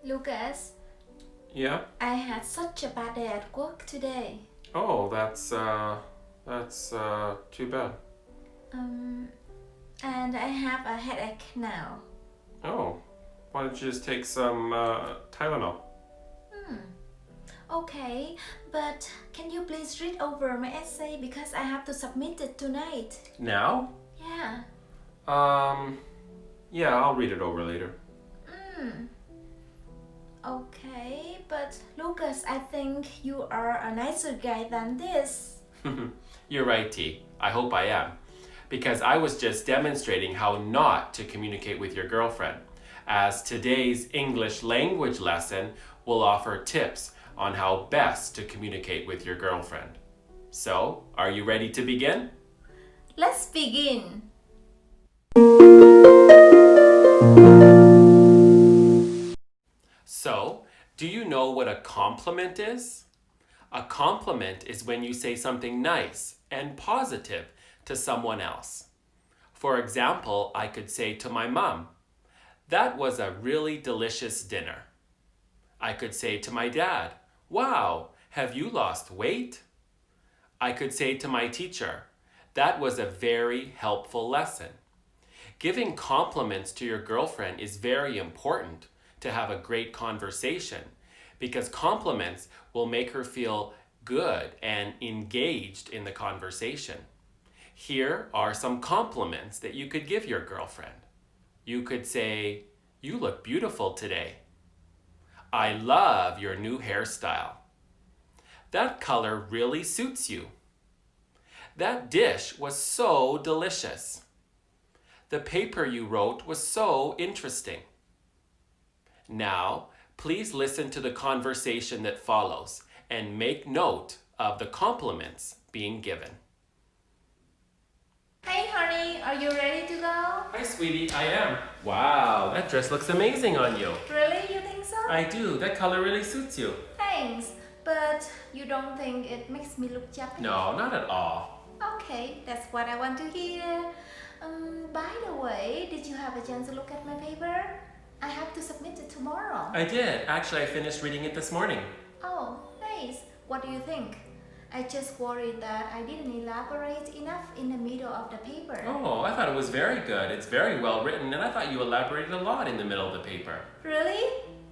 Lucas, Yeah? I had such a bad day at work today. Oh, that's too bad. Um, and I have a headache now. Oh, why don't you just take some Tylenol? Hmm. Okay, but can you please read over my essay because I have to submit it tonight? Now? Yeah. Um, yeah, I'll read it over later. Hmm. Okay, but Lucas, I think you are a nicer guy than this. You're right, T. I hope I am. Because I was just demonstrating how not to communicate with your girlfriend, as today's English language lesson will offer tips on how best to communicate with your girlfriend. So, are you ready to begin? Let's begin. So, do you know what a compliment is? A compliment is when you say something nice and positive to someone else. For example, I could say to my mom, "That was a really delicious dinner." I could say to my dad, "Wow, have you lost weight?" I could say to my teacher, "That was a very helpful lesson." Giving compliments to your girlfriend is very important to have a great conversation because compliments will make her feel good and engaged in the conversation. Here are some compliments that you could give your girlfriend. You could say, "You look beautiful today." "I love your new hairstyle." "That color really suits you." "That dish was so delicious." "The paper you wrote was so interesting." Now, please listen to the conversation that follows and make note of the compliments being given. Hey honey, are you ready to go? Hi, sweetie, I am. Wow, that dress looks amazing on you. Really? You think so? I do. That color really suits you. Thanks, but you don't think it makes me look chubby? No, not at all. Okay, that's what I want to hear. By the way, did you have a chance to look at my paper? I have to submit it tomorrow. I did. Actually, I finished reading it this morning. Oh, nice. What do you think? I just worried that I didn't elaborate enough in the middle of the paper. Oh, I thought it was very good. It's very well written, and I thought you elaborated a lot in the middle of the paper. Really?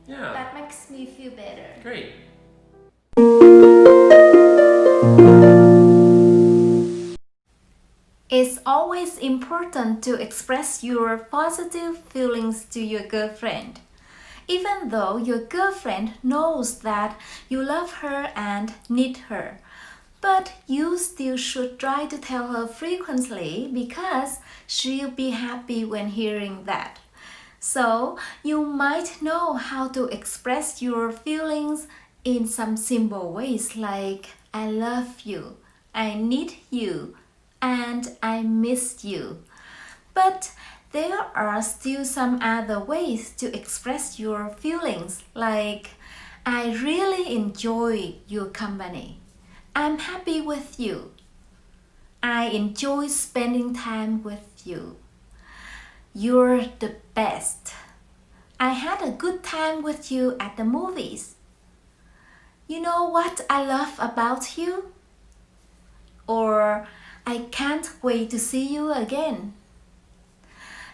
Yeah. That makes me feel better. Great. It's always important to express your positive feelings to your girlfriend. Even though your girlfriend knows that you love her and need her, but you still should try to tell her frequently because she'll be happy when hearing that. So, you might know how to express your feelings in some simple ways like I love you, I need you, and I miss you. But there are still some other ways to express your feelings, like I really enjoy your company. I'm happy with you. I enjoy spending time with you. You're the best. I had a good time with you at the movies. You know what I love about you? Or I can't wait to see you again.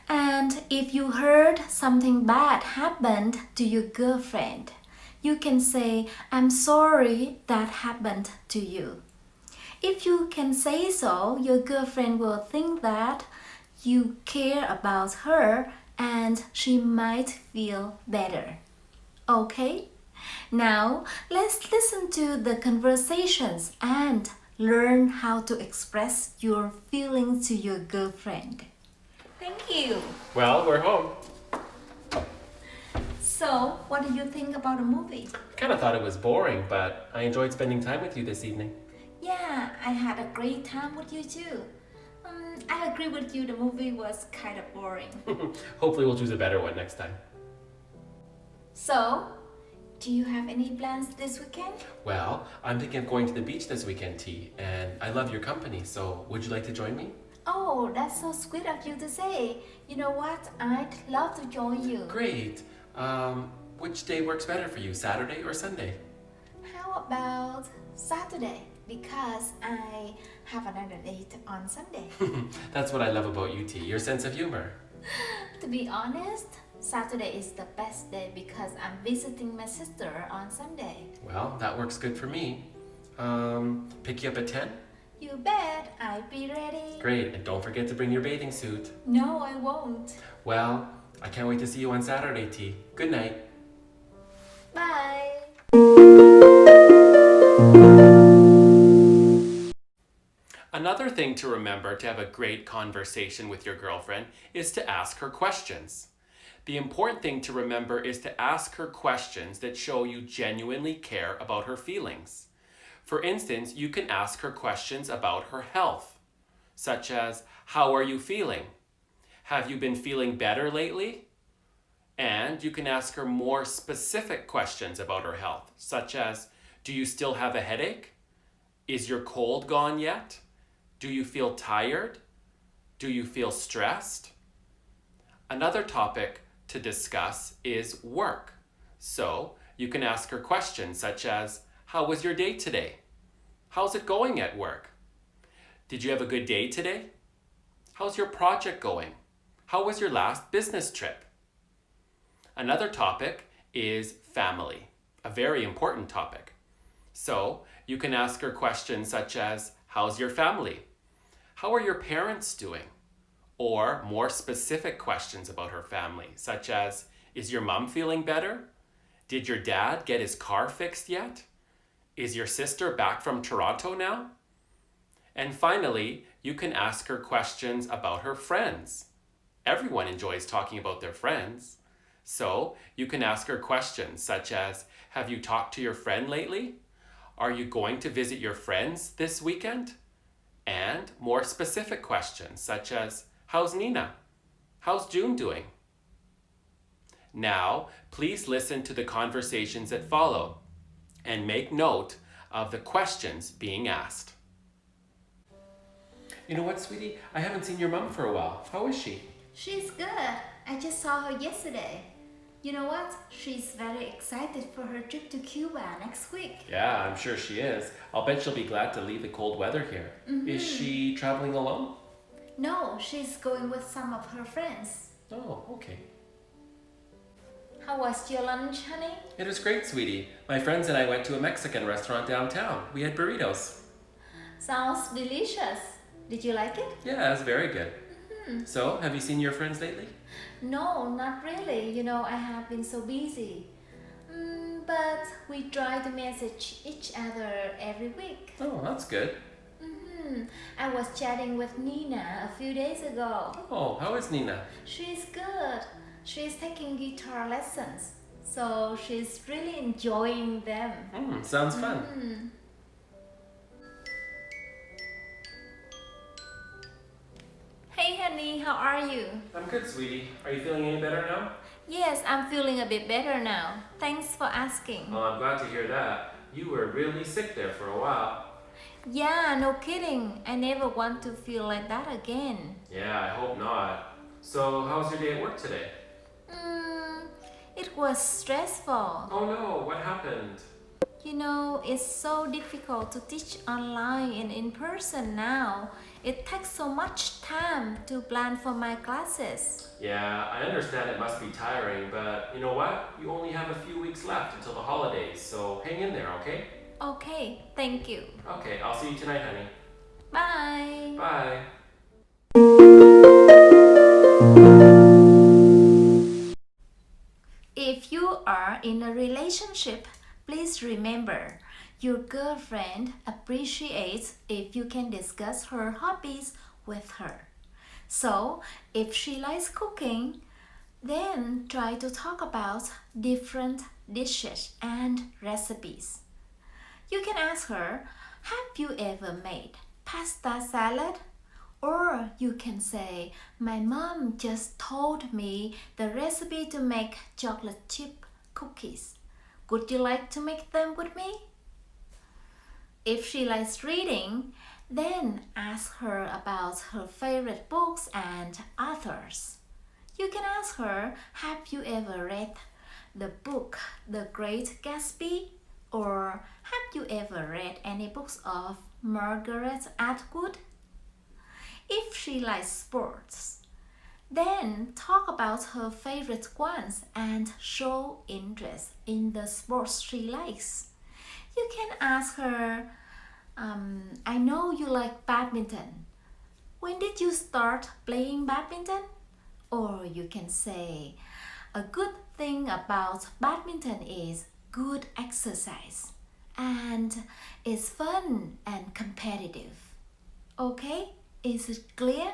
And if you heard something bad happened to your girlfriend, you can say, I'm sorry that happened to you. If you can say so, your girlfriend will think that you care about her and she might feel better. Okay? Now, let's listen to the conversations and learn how to express your feelings to your girlfriend. Thank you. Well, we're home. So, what do you think about the movie? I kind of thought it was boring, but I enjoyed spending time with you this evening. Yeah, I had a great time with you too. I agree with you, the movie was kind of boring. Hopefully we'll choose a better one next time. So, do you have any plans this weekend? Well, I'm thinking of going to the beach this weekend, T, and I love your company, so would you like to join me? Oh, that's so sweet of you to say. You know what? I'd love to join you. Great. Which day works better for you, Saturday or Sunday? How about Saturday? Because I have another date on Sunday. That's what I love about you, T, your sense of humor. To be honest, Saturday is the best day because I'm visiting my sister on Sunday. Well, that works good for me. Pick you up at 10? You bet, I'll be ready. Great, and don't forget to bring your bathing suit. No, I won't. Well, I can't wait to see you on Saturday, T. Good night. Bye. Another thing to remember to have a great conversation with your girlfriend is to ask her questions. The important thing to remember is to ask her questions that show you genuinely care about her feelings. For instance, you can ask her questions about her health, such as, how are you feeling? Have you been feeling better lately? And you can ask her more specific questions about her health, such as, do you still have a headache? Is your cold gone yet? Do you feel tired? Do you feel stressed? Another topic to discuss is work. So you can ask her questions such as, how was your day today? How's it going at work? Did you have a good day today? How's your project going? How was your last business trip? Another topic is family, a very important topic. So you can ask her questions such as, how's your family? How are your parents doing? Or more specific questions about her family, such as, is your mom feeling better? Did your dad get his car fixed yet? Is your sister back from Toronto now? And finally, you can ask her questions about her friends. Everyone enjoys talking about their friends. So you can ask her questions such as, have you talked to your friend lately? Are you going to visit your friends this weekend? And more specific questions such as, how's Nina? How's June doing? Now, please listen to the conversations that follow and make note of the questions being asked. You know what, sweetie? I haven't seen your mom for a while. How is she? She's good. I just saw her yesterday. You know what? She's very excited for her trip to Cuba next week. Yeah, I'm sure she is. I'll bet she'll be glad to leave the cold weather here. Is she traveling alone? No, she's going with some of her friends. Oh, okay. How was your lunch, honey? It was great, sweetie. My friends and I went to a Mexican restaurant downtown. We had burritos. Sounds delicious. Did you like it? Yeah, it was very good. So, have you seen your friends lately? No, not really. You know, I have been so busy. But we try to message each other every week. Oh, that's good. I was chatting with Nina a few days ago. Oh, how is Nina? She's good. She's taking guitar lessons. So she's really enjoying them. Sounds fun. Hey honey, how are you? I'm good, sweetie. Are you feeling any better now? Yes, I'm feeling a bit better now. Thanks for asking. Oh, I'm glad to hear that. You were really sick there for a while. Yeah, no kidding. I never want to feel like that again. Yeah, I hope not. So, how was your day at work today? It was stressful. Oh no, what happened? You know, it's so difficult to teach online and in person now. It takes so much time to plan for my classes. Yeah, I understand it must be tiring, but you know what? You only have a few weeks left until the holidays, so hang in there, okay? Okay, thank you. Okay, I'll see you tonight, honey. Bye. Bye. If you are in a relationship, please remember your girlfriend appreciates if you can discuss her hobbies with her. So, if she likes cooking, then try to talk about different dishes and recipes. You can ask her, have you ever made pasta salad? Or you can say, my mom just told me the recipe to make chocolate chip cookies. Would you like to make them with me? If she likes reading, then ask her about her favorite books and authors. You can ask her, have you ever read the book The Great Gatsby? Or have you ever read any books of Margaret Atwood? If she likes sports, then talk about her favorite ones and show interest in the sports she likes. You can ask her, I know you like badminton. When did you start playing badminton? Or you can say, a good thing about badminton is good exercise and it's fun and competitive. Okay, is it clear?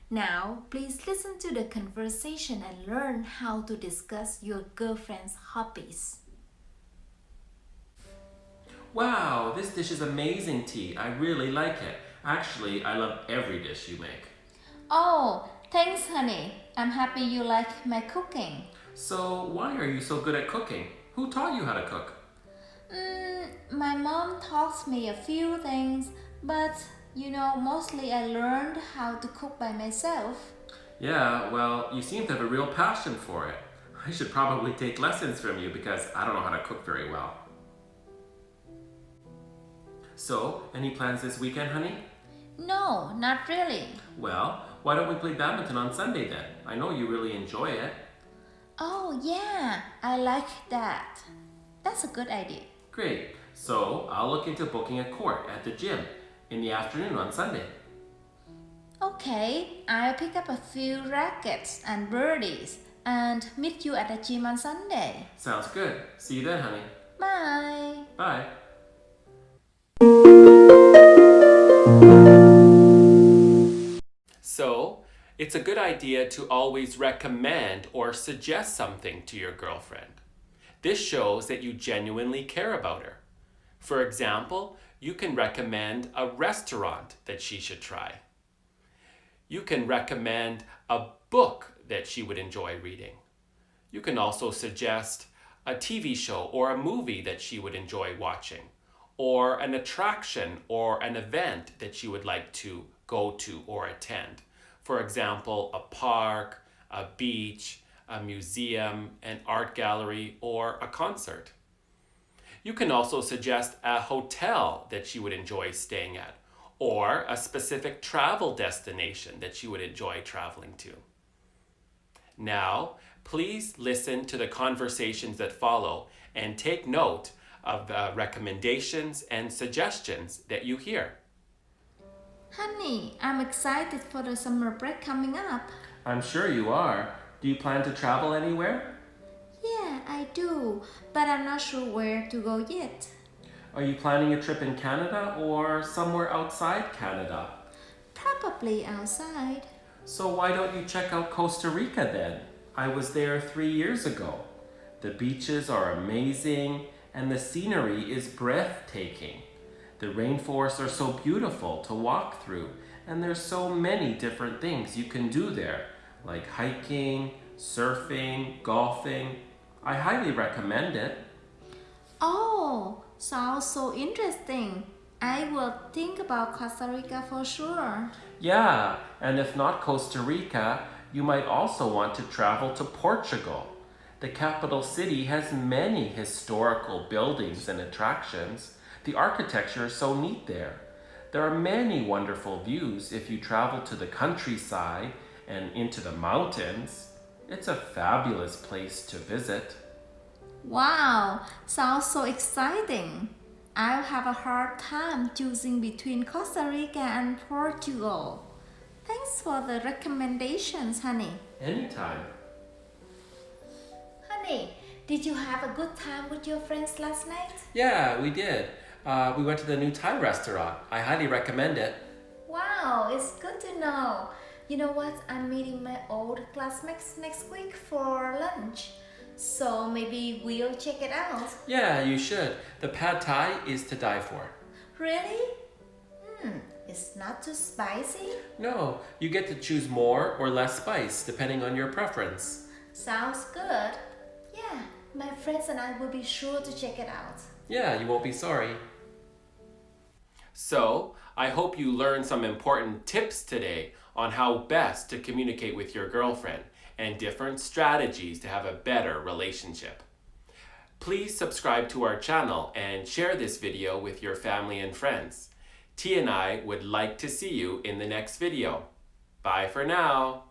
Now, please listen to the conversation and learn how to discuss your girlfriend's hobbies. Wow, this dish is amazing, T. I really like it. Actually, I love every dish you make. Oh, thanks, honey. I'm happy you like my cooking. So, why are you so good at cooking? Who taught you how to cook? My mom taught me a few things, but mostly I learned how to cook by myself. Yeah, well, you seem to have a real passion for it. I should probably take lessons from you because I don't know how to cook very well. So, any plans this weekend, honey? No, not really. Well, why don't we play badminton on Sunday then? I know you really enjoy it. Oh, yeah, I like that. That's a good idea. Great. So, I'll look into booking a court at the gym in the afternoon on Sunday. Okay, I'll pick up a few rackets and birdies and meet you at the gym on Sunday. Sounds good. See you then, honey. Bye. Bye. So, it's a good idea to always recommend or suggest something to your girlfriend. This shows that you genuinely care about her. For example, you can recommend a restaurant that she should try. You can recommend a book that she would enjoy reading. You can also suggest a TV show or a movie that she would enjoy watching, or an attraction or an event that she would like to go to or attend. For example, a park, a beach, a museum, an art gallery, or a concert. You can also suggest a hotel that she would enjoy staying at, or a specific travel destination that she would enjoy traveling to. Now, please listen to the conversations that follow and take note of the recommendations and suggestions that you hear. Honey, I'm excited for the summer break coming up. I'm sure you are. Do you plan to travel anywhere? Yeah, I do, but I'm not sure where to go yet. Are you planning a trip in Canada or somewhere outside Canada? Probably outside. So why don't you check out Costa Rica then? I was there 3 years ago. The beaches are amazing and the scenery is breathtaking. The rainforests are so beautiful to walk through, and there's so many different things you can do there, like hiking, surfing, golfing. I highly recommend it. Oh, sounds so interesting. I will think about Costa Rica for sure. Yeah, and if not Costa Rica, you might also want to travel to Portugal. The capital city has many historical buildings and attractions. The architecture is so neat there. There are many wonderful views if you travel to the countryside and into the mountains. It's a fabulous place to visit. Wow, sounds so exciting. I'll have a hard time choosing between Costa Rica and Portugal. Thanks for the recommendations, honey. Anytime. Honey, did you have a good time with your friends last night? Yeah, we did. We went to the new Thai restaurant. I highly recommend it. Wow, it's good to know. You know what? I'm meeting my old classmates next week for lunch. So maybe we'll check it out. Yeah, you should. The pad thai is to die for. Really? It's not too spicy? No, you get to choose more or less spice depending on your preference. Sounds good. Yeah, my friends and I will be sure to check it out. Yeah, you won't be sorry. So, I hope you learned some important tips today on how best to communicate with your girlfriend and different strategies to have a better relationship. Please subscribe to our channel and share this video with your family and friends. T and I would like to see you in the next video. Bye for now.